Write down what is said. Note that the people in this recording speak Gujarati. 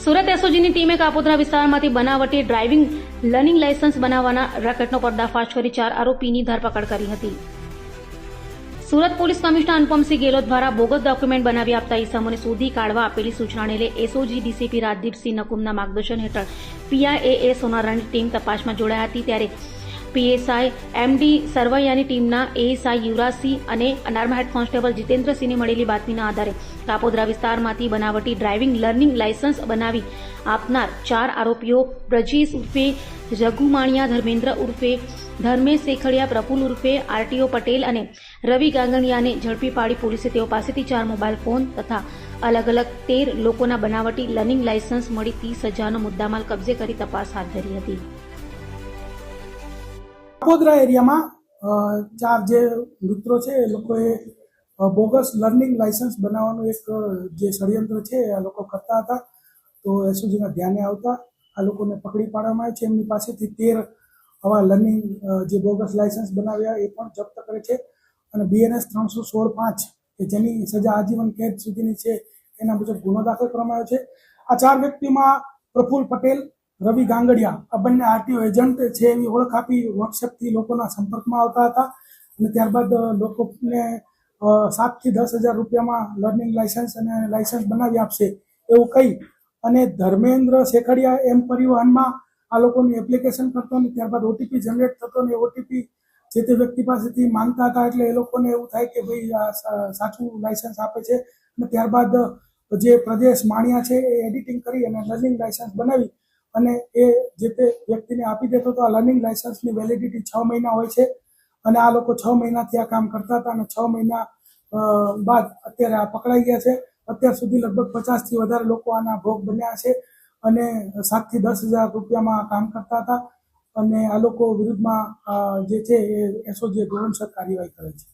સુરત એસઓજીની ટીમે કાપોદ્રા વિસ્તારમાંથી બનાવટી ડ્રાઇવિંગ લર્નિંગ લાયસન્સ બનાવવાના રેકેટનો પર્દાફાશ કરી 4 આરોપીની ધરપકડ કરી હતી. સુરત પોલીસ કમિશનર અનુપમસિંહ ગેહલોત દ્વારા બોગસ ડોક્યુમેન્ટ બનાવી આપતા ઇસમોને શોધી કાઢવા આપેલી સૂચનાને લઈ એસઓજી ડીસીપી રાજદીપસિંહ નકુમના માર્ગદર્શન હેઠળ પીઆઈએ સોનારાની ટીમ તપાસમાં જોડાઈ હતી. ત્યારે પીએસઆઈ એમડી સરવૈયાની ટીમના એએસઆઈ યુવરાજસિંહ અને અનારમાં હેડ કોન્સ્ટેબલ જીતેન્દ્રસિંહને મળેલી બાતમીના આધારે કાપોદ્રા વિસ્તારમાંથી બનાવટી ડ્રાઇવિંગ લર્નિંગ લાયસન્સ બનાવી આપનાર 4 આરોપીઓ બ્રજેશ ઉર્ફે રઘુ માણિયા, ધર્મેન્દ્ર ઉર્ફે ધર્મેશ શેખડિયા, પ્રફુલ ઉર્ફે આરટીઓ પટેલ અને રવિ ગાંગણિયાને ઝડપી પાડી પોલીસે તેઓ પાસેથી 4 મોબાઈલ ફોન તથા અલગ અલગ 13 લોકોના બનાવટી લર્નિંગ લાયસન્સ મળી 30,000નો મુદ્દામાલ કબજે કરી તપાસ હાથ ધરી હતી. કાપોદ્રા એરિયામાં 4 જે મિત્રો છે એ લોકોએ બોગસ લર્નિંગ લાયસન્સ બનાવવાનું એક જે ષડયંત્ર છે આ લોકો કરતા હતા. તો એસઓજીના ધ્યાને આવતા આ લોકોને પકડી પાડવામાં આવે છે. એમની પાસેથી 13 આવા લર્નિંગ જે બોગસ લાયસન્સ બનાવ્યા એ પણ જપ્ત કરે છે અને બીએનએસ 316(5) કે જેની સજા આજીવન કેદ સુધીની છે એના મુજબ ગુનો દાખલ કરવામાં આવ્યો છે. આ 4 વ્યક્તિમાં પ્રફુલ પટેલ, રવિ ગાંગડિયા આ બંને આરટીઓ એજન્ટ છે એવી ઓળખ આપી વોટ્સએપથી લોકોના સંપર્કમાં આવતા હતા અને ત્યારબાદ લોકોને 7 થી 10,000 રૂપિયામાં લર્નિંગ લાયસન્સ અને લાયસન્સ બનાવી આપશે એવું કહી અને ધર્મેન્દ્ર શેખડિયા એમ પરિવહનમાં આ લોકોની એપ્લિકેશન કરતો અને ત્યારબાદ ઓટીપી જનરેટ થતો અને ઓટીપી જે તે વ્યક્તિ પાસેથી માંગતા હતા. એટલે એ લોકોને એવું થાય કે ભાઈ આ સાચું લાયસન્સ આપે છે અને ત્યારબાદ જે પ્રદેશ માણિયા છે એ એડિટિંગ કરી અને લર્નિંગ લાયસન્સ બનાવી અને એ જે તે વ્યક્તિને આપી દેતો. તો આ લર્નિંગ લાયસન્સની વેલિડિટી 6 મહિના હોય છે અને આ લોકો 6 મહિનાથી આ કામ કરતા હતા અને 6 મહિના બાદ અત્યારે આ પકડાઈ ગયા છે. અત્યાર સુધી લગભગ 50 થી વધારે લોકો આના ભોગ બન્યા છે અને 7 થી 10,000 રૂપિયામાં કામ કરતા હતા અને આ લોકો વિરુદ્ધમાં જે છે એ એસઓજી ધોરણસર કાર્યવાહી કરે છે.